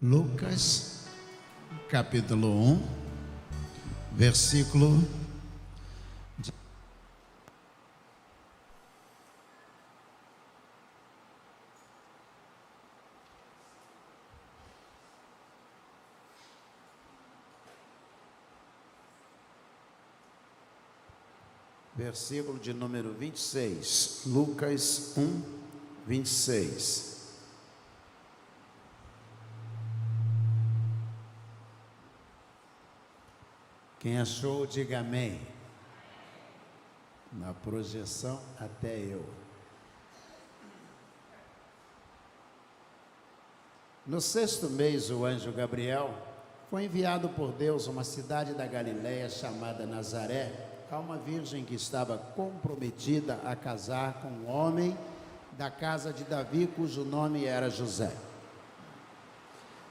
Lucas, capítulo 1, versículo de número 26. Lucas 1, 26. Quem achou, diga amém. Na projeção, até eu. No 6º mês, o anjo Gabriel foi enviado por Deus a uma cidade da Galileia chamada Nazaré, a uma virgem que estava comprometida a casar com um homem da casa de Davi, cujo nome era José.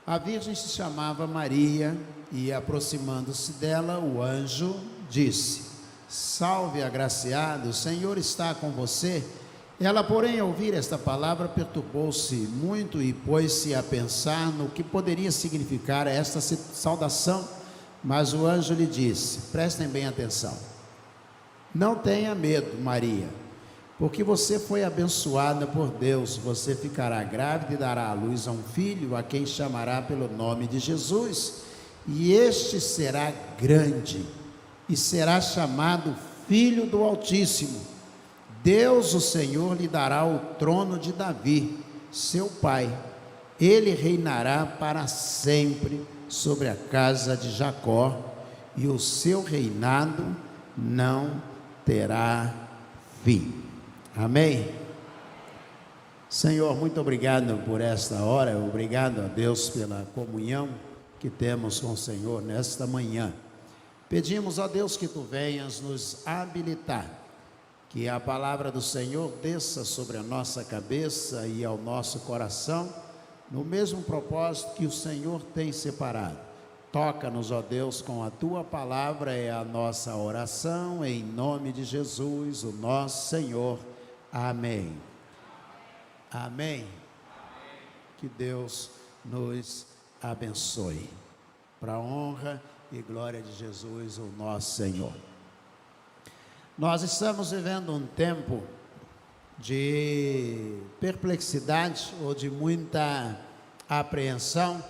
A virgem se chamava Maria e, aproximando-se dela, o anjo disse: Salve, agraciada, o Senhor está com você. Ela, porém, ao ouvir esta palavra, perturbou-se muito e pôs-se a pensar no que poderia significar esta saudação. Mas o anjo lhe disse: prestem bem atenção. Não tenha medo, Maria, porque você foi abençoada por Deus. Você ficará grávida e dará à luz a um filho, a quem chamará pelo nome de Jesus. E este será grande e será chamado Filho do Altíssimo. Deus, o Senhor, lhe dará o trono de Davi, seu pai. Ele reinará para sempre sobre a casa de Jacó, e o seu reinado não terá fim. Amém? Senhor, muito obrigado por esta hora. Obrigado a Deus pela comunhão que temos com o Senhor nesta manhã. Pedimos a Deus que Tu venhas nos habilitar, que a palavra do Senhor desça sobre a nossa cabeça e ao nosso coração, no mesmo propósito que o Senhor tem separado. Toca-nos, ó Deus, com a Tua palavra, é a nossa oração, em nome de Jesus, o nosso Senhor. Amém. Amém. Que Deus nos abençoe. Para a honra e glória de Jesus, o nosso Senhor. Nós estamos vivendo um tempo de perplexidade ou de muita apreensão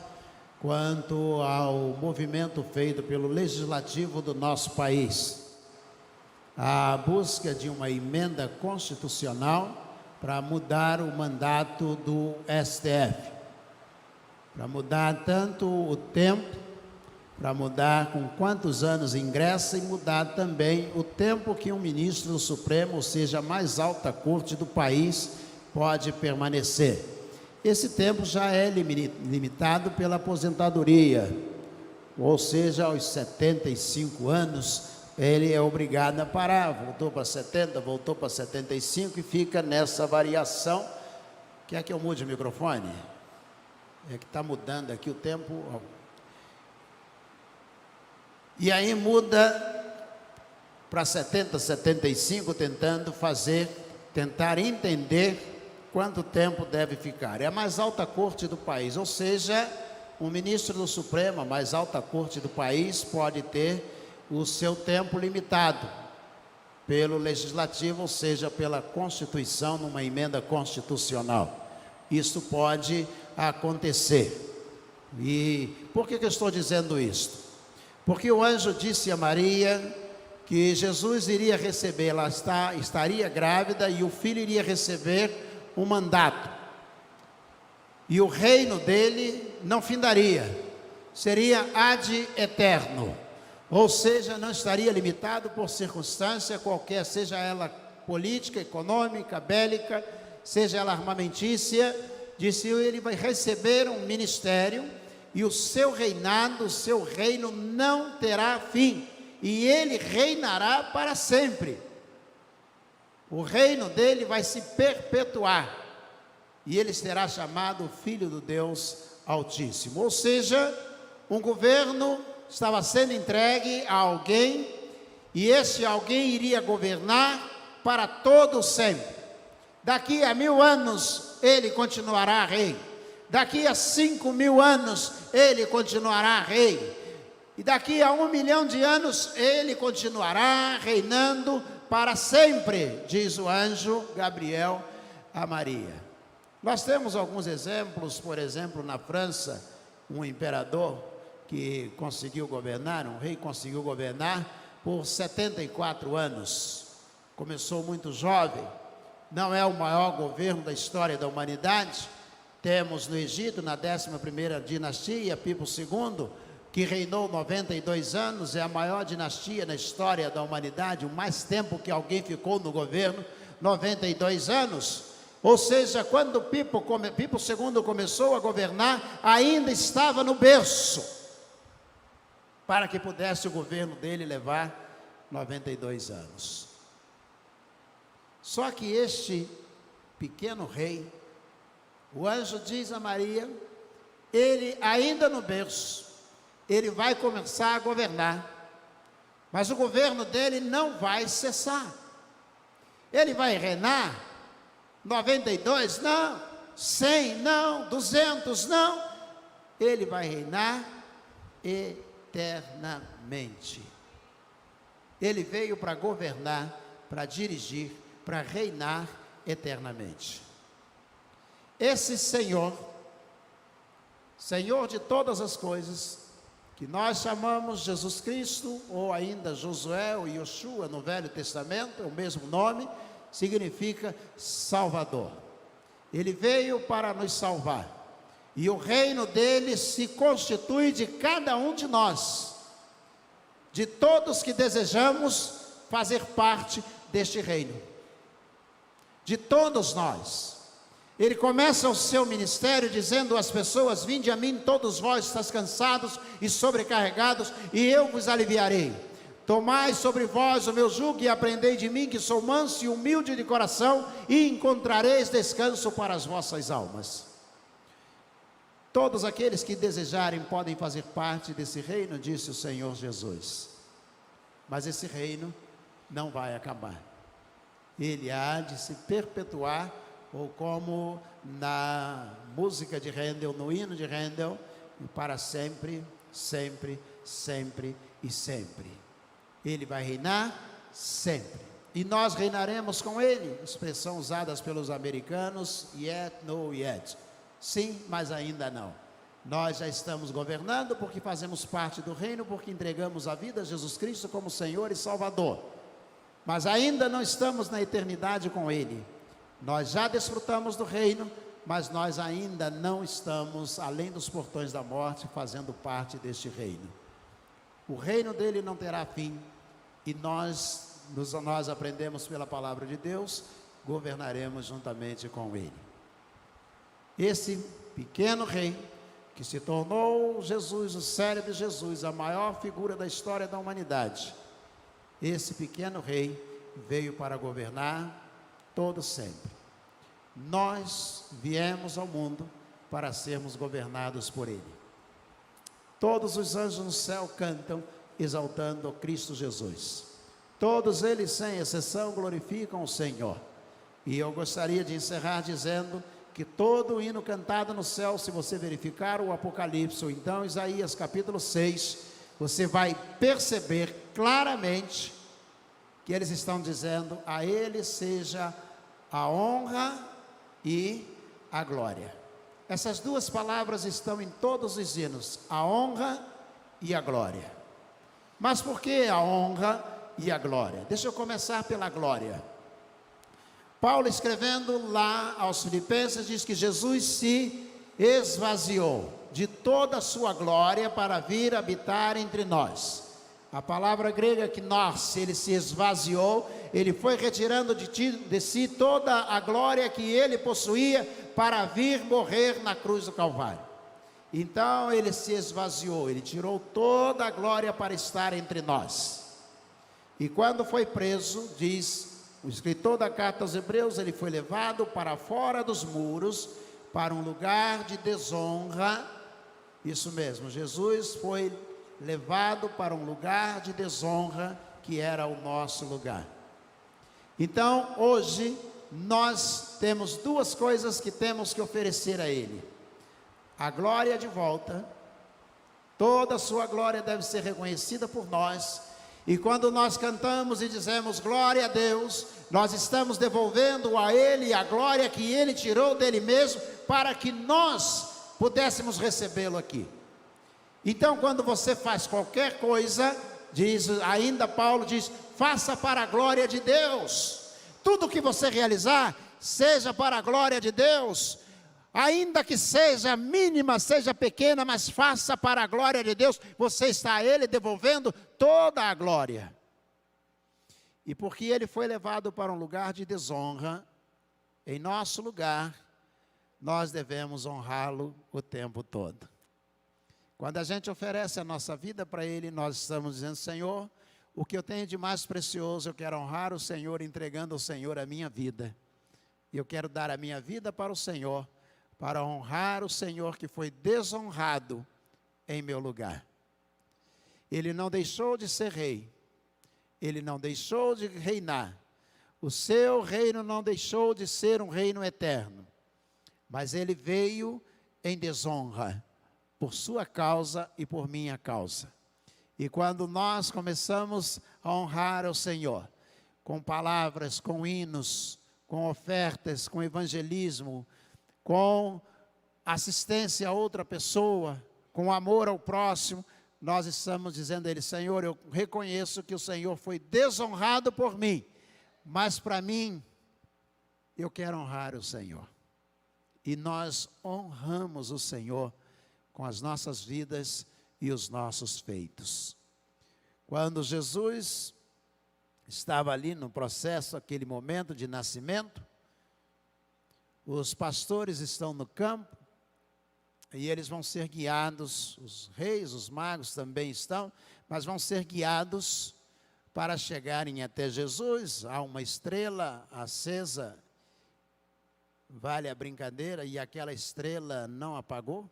quanto ao movimento feito pelo Legislativo do nosso país. A busca de uma emenda constitucional para mudar o mandato do STF, para mudar tanto o tempo, para mudar com quantos anos ingressa e mudar também o tempo que um ministro do Supremo, ou seja, a mais alta corte do país, pode permanecer. Esse tempo já é limitado pela aposentadoria, ou seja, aos 75 anos, ele é obrigado a parar. Voltou para 70, voltou para 75 e fica nessa variação. Quer que eu mude o microfone? É que está mudando aqui o tempo. E aí muda para 70, 75, tentar entender quanto tempo deve ficar. É a mais alta corte do país, ou seja, o ministro do Supremo, a mais alta corte do país, pode ter o seu tempo limitado pelo Legislativo, ou seja, pela Constituição, numa emenda constitucional. Isso pode acontecer. E por que eu estou dizendo isto? Porque o anjo disse a Maria que Jesus iria receber, ela estaria grávida e o filho iria receber um mandato. E o reino dele não findaria, seria ad eterno. Ou seja, não estaria limitado por circunstância qualquer, seja ela política, econômica, bélica, seja ela armamentícia. Disse, ele vai receber um ministério e o seu reinado, o seu reino não terá fim, e ele reinará para sempre. O reino dele vai se perpetuar, e ele será chamado Filho do Deus Altíssimo. Ou seja, um governo estava sendo entregue a alguém, e esse alguém iria governar para todo sempre. Daqui a 1000 anos ele continuará rei, Daqui a 5.000 anos, ele continuará rei. E daqui a 1 milhão de anos, ele continuará reinando para sempre, diz o anjo Gabriel a Maria. Nós temos alguns exemplos, por exemplo, na França, um imperador que conseguiu governar, um rei conseguiu governar por 74 anos. Começou muito jovem, não é o maior governo da história da humanidade. Temos no Egito, na 11ª dinastia, Pipo II, que reinou 92 anos, é a maior dinastia na história da humanidade, o mais tempo que alguém ficou no governo, 92 anos. Ou seja, quando Pipo II começou a governar, ainda estava no berço, para que pudesse o governo dele levar 92 anos. Só que este pequeno rei, o anjo diz a Maria, ele ainda no berço, ele vai começar a governar, mas o governo dele não vai cessar. Ele vai reinar 92, não, 100, não, 200, não. Ele vai reinar eternamente. Ele veio para governar, para dirigir, para reinar eternamente. Esse Senhor, Senhor de todas as coisas, que nós chamamos Jesus Cristo, ou ainda Josué ou Yoshua no Velho Testamento, é o mesmo nome, significa Salvador. Ele veio para nos salvar, e o reino dele se constitui de cada um de nós, de todos que desejamos fazer parte deste reino, de todos nós. Ele começa o seu ministério dizendo às pessoas: vinde a mim todos vós estáis cansados e sobrecarregados, e eu vos aliviarei. Tomai sobre vós o meu jugo e aprendei de mim, que sou manso e humilde de coração, e encontrareis descanso para as vossas almas. Todos aqueles que desejarem podem fazer parte desse reino, disse o Senhor Jesus. Mas esse reino não vai acabar. Ele há de se perpetuar, ou como na música de Handel, no hino de Handel, para sempre, sempre, sempre e sempre. Ele vai reinar sempre. E nós reinaremos com ele, expressão usada pelos americanos, yet, no yet. Sim, mas ainda não. Nós já estamos governando porque fazemos parte do reino, porque entregamos a vida a Jesus Cristo como Senhor e Salvador. Mas ainda não estamos na eternidade com ele. Nós já desfrutamos do reino, mas nós ainda não estamos além dos portões da morte, fazendo parte deste reino. O reino dele não terá fim, e nós aprendemos pela palavra de Deus, governaremos juntamente com ele. Esse pequeno rei, que se tornou Jesus, o cérebro de Jesus, a maior figura da história da humanidade, esse pequeno rei veio para governar todo sempre. Nós viemos ao mundo para sermos governados por ele. Todos os anjos no céu cantam, exaltando Cristo Jesus. Todos eles, sem exceção, glorificam o Senhor. E eu gostaria de encerrar dizendo que todo o hino cantado no céu, se você verificar o Apocalipse, ou então Isaías capítulo 6, você vai perceber claramente que eles estão dizendo: a ele seja a honra e a glória. Essas duas palavras estão em todos os hinos, a honra e a glória. Mas por que a honra e a glória? Deixa eu começar pela glória. Paulo, escrevendo lá aos Filipenses, diz que Jesus se esvaziou de toda a sua glória para vir habitar entre nós. A palavra grega gnos, ele se esvaziou, ele foi retirando de si toda a glória que ele possuía para vir morrer na cruz do Calvário. Então ele se esvaziou, ele tirou toda a glória para estar entre nós. E quando foi preso, diz o escritor da carta aos Hebreus, ele foi levado para fora dos muros, para um lugar de desonra. Isso mesmo, Jesus foi levado para um lugar de desonra, que era o nosso lugar. Então, hoje, nós temos duas coisas que temos que oferecer a ele. a glória de volta. Toda a sua glória deve ser reconhecida por nós. E quando nós cantamos e dizemos glória a Deus, nós estamos devolvendo a Ele a glória que Ele tirou dele mesmo, para que nós pudéssemos recebê-lo aqui. Então, quando você faz qualquer coisa, diz, ainda Paulo diz, faça para a glória de Deus. Tudo que você realizar, seja para a glória de Deus. Ainda que seja mínima, seja pequena, mas faça para a glória de Deus. Você está a Ele devolvendo toda a glória. E porque Ele foi levado para um lugar de desonra, em nosso lugar, nós devemos honrá-lo o tempo todo. Quando a gente oferece a nossa vida para Ele, nós estamos dizendo, Senhor, o que eu tenho de mais precioso, eu quero honrar o Senhor, entregando ao Senhor a minha vida. E eu quero dar a minha vida para o Senhor, para honrar o Senhor que foi desonrado em meu lugar. Ele não deixou de ser rei, Ele não deixou de reinar, o seu reino não deixou de ser um reino eterno, mas Ele veio em desonra, por sua causa e por minha causa. E quando nós começamos a honrar o Senhor, com palavras, com hinos, com ofertas, com evangelismo, com assistência a outra pessoa, com amor ao próximo, nós estamos dizendo a Ele, Senhor, eu reconheço que o Senhor foi desonrado por mim, mas para mim, eu quero honrar o Senhor. E nós honramos o Senhor com as nossas vidas e os nossos feitos. Quando Jesus estava ali no processo, aquele momento de nascimento, os pastores estão no campo e eles vão ser guiados, os reis, os magos também estão, mas vão ser guiados para chegarem até Jesus. Há uma estrela acesa, vale a brincadeira, e aquela estrela não apagou,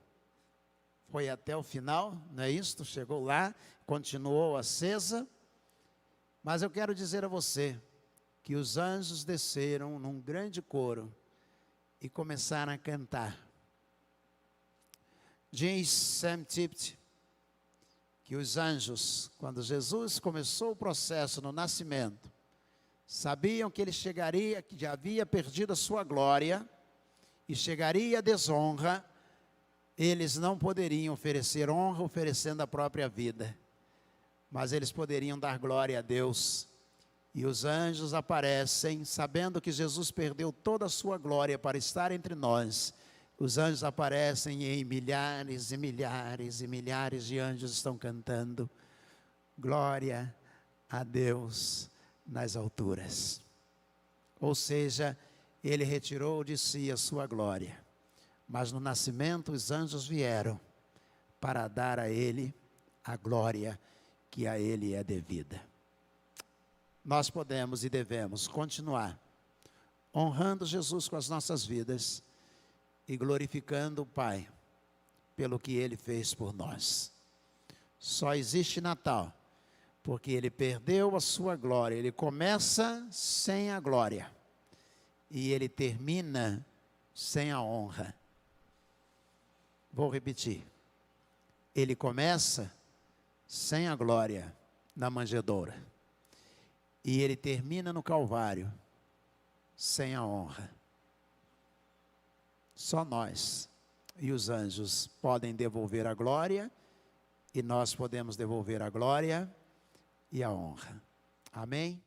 foi até o final, não é isso? Chegou lá, continuou acesa, mas eu quero dizer a você, que os anjos desceram num grande coro, e começaram a cantar. Diz Sam Tipt que os anjos, quando Jesus começou o processo no nascimento, sabiam que ele chegaria, que já havia perdido a sua glória, e chegaria a desonra, eles não poderiam oferecer honra oferecendo a própria vida, mas eles poderiam dar glória a Deus. E os anjos aparecem, sabendo que Jesus perdeu toda a sua glória para estar entre nós. Os anjos aparecem em milhares e milhares e milhares de anjos estão cantando glória a Deus nas alturas. Ou seja, Ele retirou de si a sua glória. Mas no nascimento os anjos vieram para dar a Ele a glória que a Ele é devida. Nós podemos e devemos continuar honrando Jesus com as nossas vidas e glorificando o Pai pelo que Ele fez por nós. Só existe Natal porque Ele perdeu a sua glória. Ele começa sem a glória e Ele termina sem a honra. Vou repetir. Ele começa sem a glória na manjedoura. E Ele termina no Calvário sem a honra. Só nós e os anjos podem devolver a glória, e nós podemos devolver a glória e a honra. Amém?